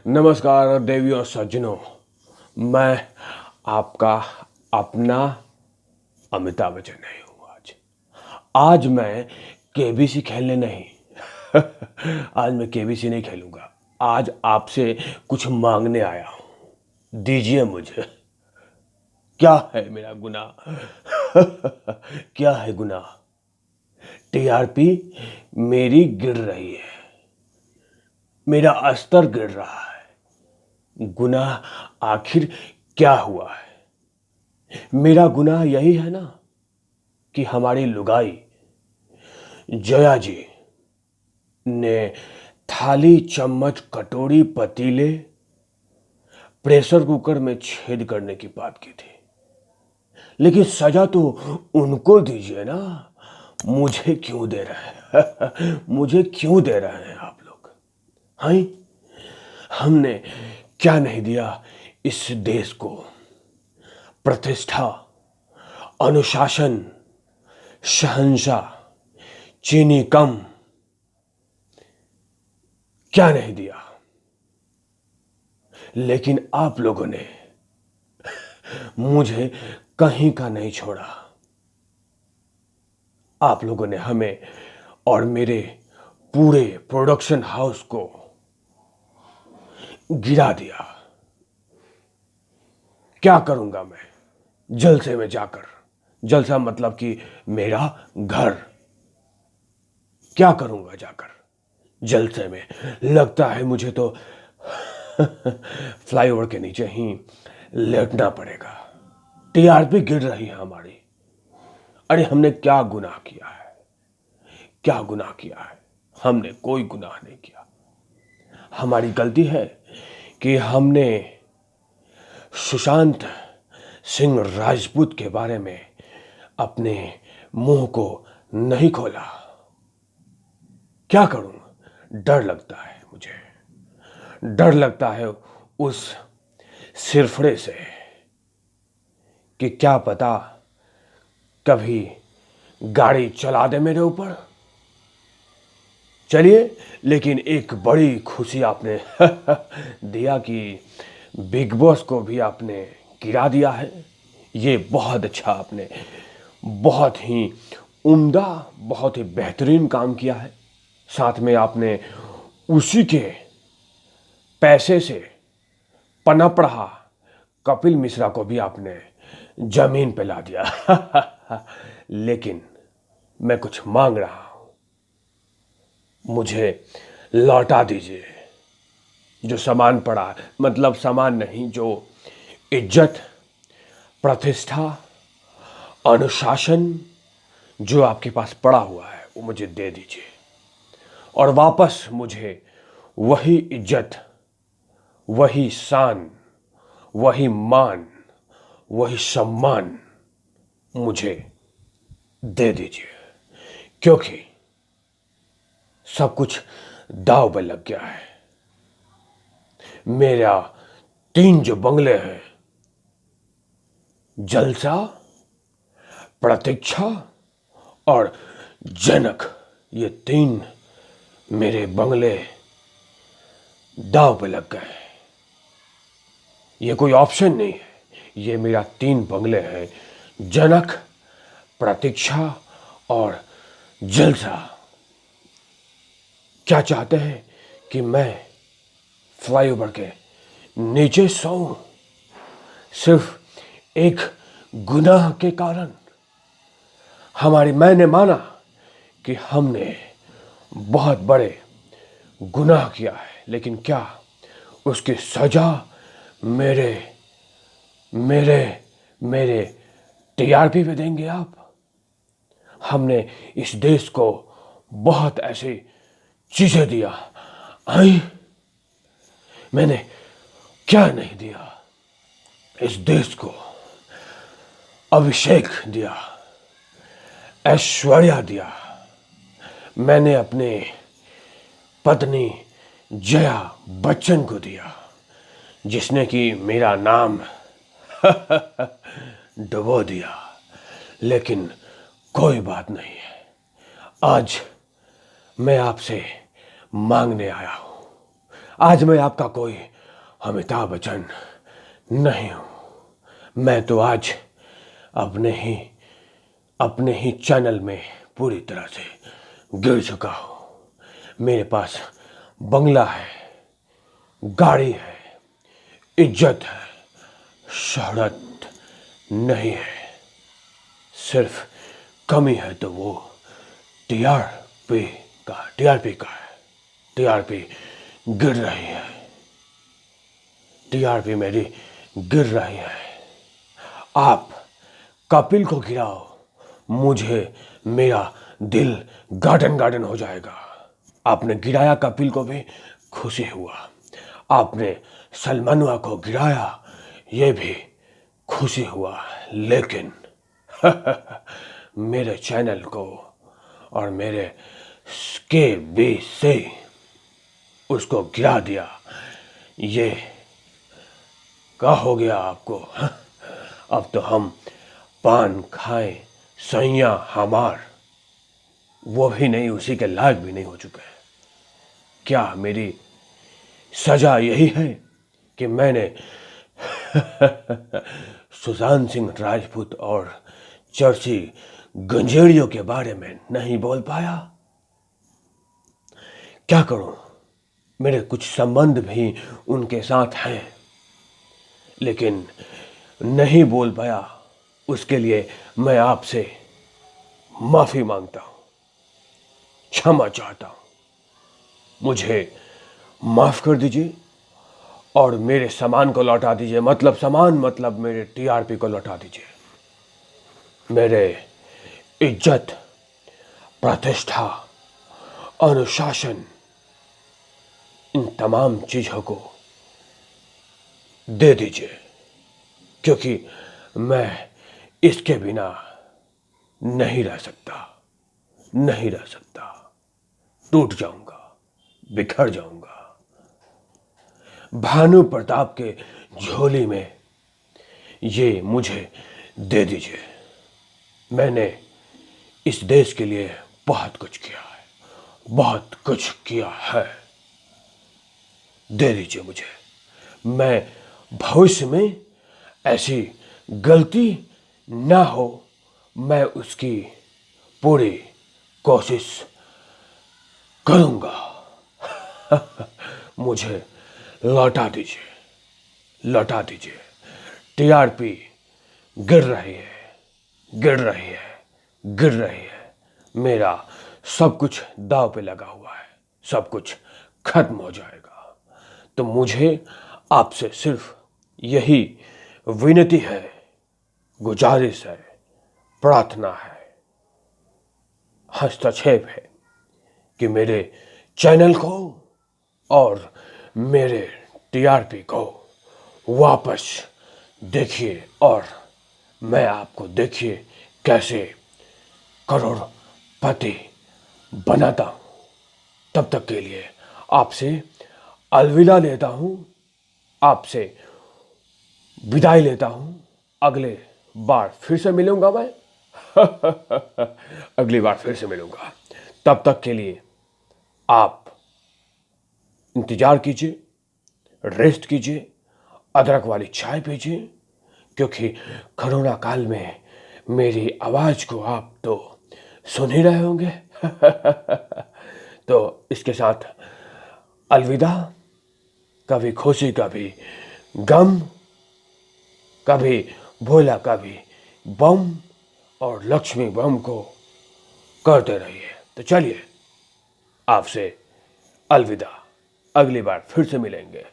नमस्कार देवियों सज्जनों, मैं आपका अपना अमिताभ बच्चन नहीं हूँ। आज मैं केबीसी खेलने नहीं। आज मैं केबीसी नहीं खेलूंगा। आज आपसे कुछ मांगने आया हूँ, दीजिए मुझे। क्या है मेरा गुनाह? क्या है गुनाह? टीआरपी मेरी गिर रही है, मेरा स्तर गिर रहा है। गुनाह आखिर क्या हुआ है? मेरा गुनाह यही है ना कि हमारी लुगाई जया जी ने थाली, चम्मच, कटोरी, पतीले प्रेशर कुकर में छेद करने की बात की थी। लेकिन सजा तो उनको दीजिए ना, मुझे क्यों दे रहे हैं? मुझे क्यों दे रहे हैं आप लोग? हाँ, हमने क्या नहीं दिया इस देश को? प्रतिष्ठा, अनुशासन, शहंशाह, चीनी कम, क्या नहीं दिया? लेकिन आप लोगों ने मुझे कहीं का नहीं छोड़ा। आप लोगों ने हमें और मेरे पूरे प्रोडक्शन हाउस को गिरा दिया। क्या करूंगा मैं जलसे में जाकर? जलसा मतलब कि मेरा घर। क्या करूंगा जाकर जलसे में? लगता है मुझे तो फ्लाईओवर के नीचे ही लेटना पड़ेगा। टीआरपी गिर रही है हमारी। अरे हमने क्या गुनाह किया है? क्या गुनाह किया है? हमने कोई गुनाह नहीं किया। हमारी गलती है कि हमने सुशांत सिंह राजपूत के बारे में अपने मुंह को नहीं खोला। क्या करूं? डर लगता है मुझे। डर लगता है उस सिरफड़े से कि क्या पता कभी गाड़ी चला दे मेरे ऊपर। चलिए, लेकिन एक बड़ी खुशी आपने दिया कि बिग बॉस को भी आपने गिरा दिया है। ये बहुत अच्छा आपने, बहुत ही उम्दा, बहुत ही बेहतरीन काम किया है। साथ में आपने उसी के पैसे से पनप रहा कपिल मिश्रा को भी आपने जमीन पे ला दिया। लेकिन मैं कुछ मांग रहा हूं, मुझे लौटा दीजिए जो सामान पड़ा है। मतलब सामान नहीं, जो इज्जत, प्रतिष्ठा, अनुशासन जो आपके पास पड़ा हुआ है वो मुझे दे दीजिए। और वापस मुझे वही इज्जत, वही शान, वही मान, वही सम्मान मुझे दे दीजिए। क्योंकि सब कुछ दांव पे लग गया है। मेरा 3 जो बंगले हैं, जलसा, प्रतीक्षा और जनक, ये 3 मेरे बंगले दांव पे लग गए। ये कोई ऑप्शन नहीं है, ये मेरा 3 बंगले हैं। जनक, प्रतीक्षा और जलसा। क्या चाहते हैं कि मैं फ्लाईओवर के नीचे सोऊं सिर्फ एक गुनाह के कारण? मैंने माना कि हमने बहुत बड़े गुनाह किया है, लेकिन क्या उसकी सजा मेरे मेरे मेरे टीआरपी पे देंगे आप? हमने इस देश को बहुत ऐसी चीजें दिया। आई, मैंने क्या नहीं दिया इस देश को? अभिषेक दिया, ऐश्वर्या दिया। मैंने अपने पत्नी जया बच्चन को दिया, जिसने कि मेरा नाम डुबो दिया। लेकिन कोई बात नहीं है। आज मैं आपसे मांगने आया हूं, आज मैं आपका कोई अमिताभ बच्चन नहीं हूं। मैं तो आज अपने ही चैनल में पूरी तरह से गिर चुका हूं। मेरे पास बंगला है, गाड़ी है, इज्जत है, शोहरत नहीं है। सिर्फ कमी है तो वो टीआरपी का है। टीआरपी गिर रही है। टीआरपी मेरी गिर रही है। आप कपिल को गिराओ, मुझे मेरा दिल गार्डन गार्डन हो जाएगा। आपने गिराया कपिल को भी खुशी हुआ। आपने सलमानुआ को गिराया, ये भी खुशी हुआ। लेकिन मेरे चैनल को और मेरे के बी से उसको गिरा दिया, ये क्या हो गया आपको? अब तो हम पान खाएं सैया हमार, वो भी नहीं, उसी के लायक भी नहीं हो चुके हैं। क्या मेरी सजा यही है कि मैंने सुशांत सिंह राजपूत और चर्ची गंजेड़ियों के बारे में नहीं बोल पाया? क्या करूं, मेरे कुछ संबंध भी उनके साथ हैं, लेकिन नहीं बोल पाया। उसके लिए मैं आपसे माफी मांगता हूं, क्षमा चाहता हूं। मुझे माफ कर दीजिए और मेरे सामान को लौटा दीजिए। मतलब मेरे टीआरपी को लौटा दीजिए। मेरे इज्जत, प्रतिष्ठा, अनुशासन, इन तमाम चीजों को दे दीजिए, क्योंकि मैं इसके बिना नहीं रह सकता। टूट जाऊंगा, बिखर जाऊंगा। भानु प्रताप के झोली में ये मुझे दे दीजिए। मैंने इस देश के लिए बहुत कुछ किया है। दे दीजिए मुझे। मैं भविष्य में ऐसी गलती ना हो, मैं उसकी पूरी कोशिश करूंगा। मुझे लौटा दीजिए। टीआरपी गिर रही है। मेरा सब कुछ दांव पे लगा हुआ है। सब कुछ खत्म हो जाएगा। तो मुझे आपसे सिर्फ यही विनती है, गुजारिश है, प्रार्थना है, हस्तक्षेप है कि मेरे चैनल को और मेरे टीआरपी को वापस देखिए और मैं आपको देखिए कैसे करोड़पति बनाता हूं। तब तक के लिए आपसे अलविदा लेता हूं, आपसे विदाई लेता हूं। अगले बार फिर से मिलूंगा मैं। अगली बार फिर से मिलूंगा। तब तक के लिए आप इंतजार कीजिए, रेस्ट कीजिए, अदरक वाली चाय पीजिए, क्योंकि कोरोना काल में मेरी आवाज को आप तो सुन ही रहे होंगे। तो इसके साथ अलविदा। कभी खुशी, कभी गम, कभी भोला, कभी बम, और लक्ष्मी बम को करते रहिए। तो चलिए, आपसे अलविदा। अगली बार फिर से मिलेंगे।